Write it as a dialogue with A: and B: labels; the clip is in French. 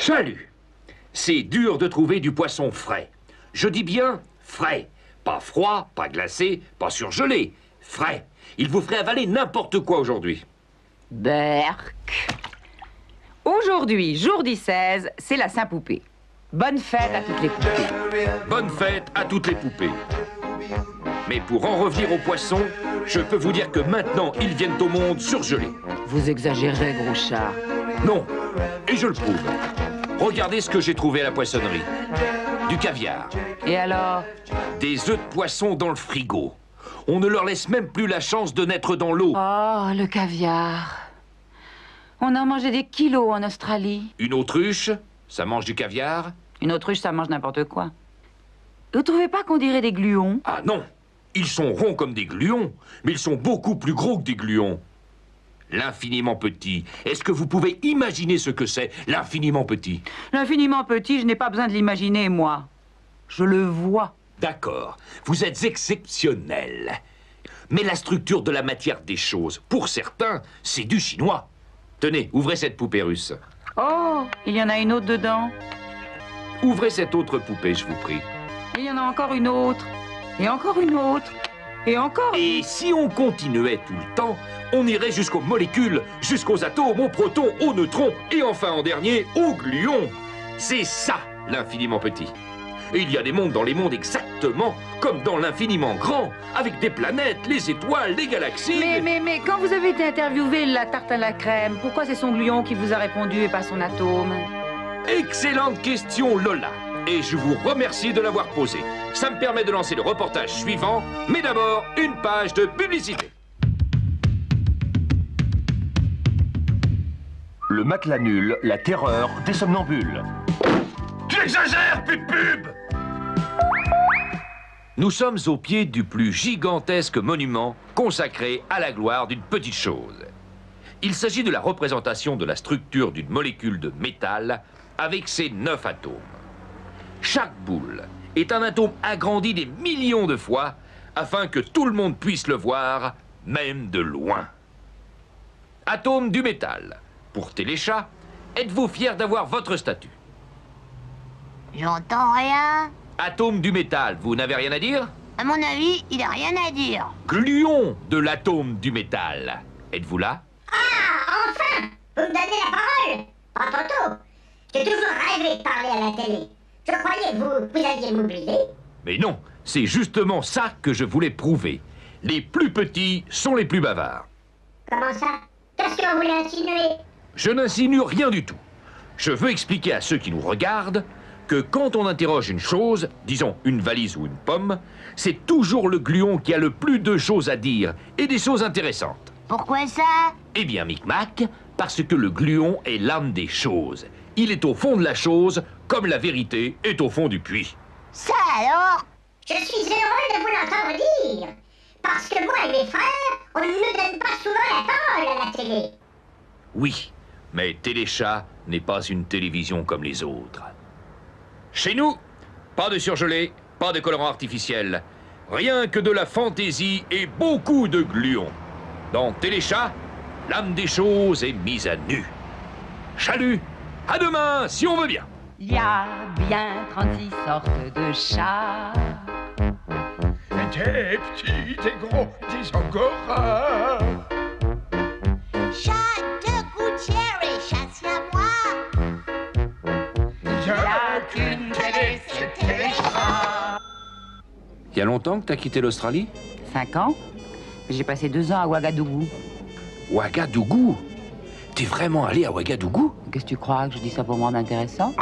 A: Chalut! C'est dur de trouver du poisson frais. Je dis bien frais. Pas froid, pas glacé, pas surgelé. Frais. Il vous ferait avaler n'importe quoi aujourd'hui.
B: Berk. Aujourd'hui, jour 16, c'est la Saint-Poupée. Bonne fête à toutes les poupées.
A: Bonne fête à toutes les poupées. Mais pour en revenir aux poissons, je peux vous dire que maintenant, ils viennent au monde surgelés.
B: Vous exagérez, gros chat.
A: Non, et je le prouve. Regardez ce que j'ai trouvé à la poissonnerie. Du caviar.
B: Et alors?
A: Des œufs de poisson dans le frigo. On ne leur laisse même plus la chance de naître dans l'eau.
B: Oh, le caviar. On en mangeait des kilos en Australie.
A: Une autruche, ça mange du caviar.
B: Une autruche, ça mange n'importe quoi. Vous trouvez pas qu'on dirait des gluons?
A: Ah non, ils sont ronds comme des gluons, mais ils sont beaucoup plus gros que des gluons. L'infiniment petit. Est-ce que vous pouvez imaginer ce que c'est, l'infiniment petit?
B: L'infiniment petit, je n'ai pas besoin de l'imaginer, moi. Je le vois.
A: D'accord, vous êtes exceptionnel. Mais la structure de la matière des choses, pour certains, c'est du chinois. Tenez, ouvrez cette poupée russe.
B: Oh, il y en a une autre dedans.
A: Ouvrez cette autre poupée, je vous prie.
B: Il y en a encore une autre. Et encore une autre. Et encore...
A: Et si on continuait tout le temps, on irait jusqu'aux molécules, jusqu'aux atomes, aux protons, aux neutrons, et enfin en dernier, aux gluons. C'est ça, l'infiniment petit. Et il y a des mondes dans les mondes exactement comme dans l'infiniment grand, avec des planètes, les étoiles, les galaxies...
B: Mais quand vous avez été interviewé la tarte à la crème, pourquoi c'est son gluon qui vous a répondu et pas son atome?
A: Excellente question, Lola. Et je vous remercie de l'avoir posée. Ça me permet de lancer le reportage suivant, mais d'abord, une page de publicité.
C: Le matelas nul, la terreur des somnambules.
A: Tu exagères, pub. Nous sommes au pied du plus gigantesque monument consacré à la gloire d'une petite chose. Il s'agit de la représentation de la structure d'une molécule de métal avec ses 9 atomes. Chaque boule est un atome agrandi des millions de fois afin que tout le monde puisse le voir, même de loin. Atome du métal. Pour Téléchat, êtes-vous fier d'avoir votre statut?
D: J'entends rien.
A: Atome du métal, vous n'avez rien à dire?
D: À mon avis, il a rien à dire.
A: Gluon de l'atome du métal. Êtes-vous là?
D: Ah, enfin! Vous me donnez la parole? Pas tantôt. J'ai toujours rêvé de parler à la télé. Je croyais que vous alliez m'oublier.
A: Mais non, c'est justement ça que je voulais prouver. Les plus petits sont les plus bavards.
D: Comment ça? Qu'est-ce que vous voulez insinuer?
A: Je n'insinue rien du tout. Je veux expliquer à ceux qui nous regardent que quand on interroge une chose, disons une valise ou une pomme, c'est toujours le gluon qui a le plus de choses à dire, et des choses intéressantes.
D: Pourquoi ça?
A: Eh bien, Micmac, parce que le gluon est l'âme des choses. Il est au fond de la chose, comme la vérité est au fond du puits.
D: Ça alors? Je suis heureux de vous l'entendre dire. Parce que moi et mes frères, on ne nous donne pas souvent la parole à la télé.
A: Oui, mais Téléchat n'est pas une télévision comme les autres. Chez nous, pas de surgelé, pas de colorant artificiel. Rien que de la fantaisie et beaucoup de gluons. Dans Téléchat, l'âme des choses est mise à nu. Chalut, à demain, si on veut bien.
B: Il y a bien 36 sortes de chats.
E: Des petits, des gros, des angoras.
D: Chat de gouttière et chat siamois.
E: Il y a qu'une télé, c'est Téléchat.
A: Il y a longtemps que t'as quitté l'Australie?
B: 5 ans. J'ai passé 2 ans à Ouagadougou.
A: Ouagadougou? T'es vraiment allé à Ouagadougou?
B: Qu'est-ce que tu crois, que je dis ça pour me rendre intéressant?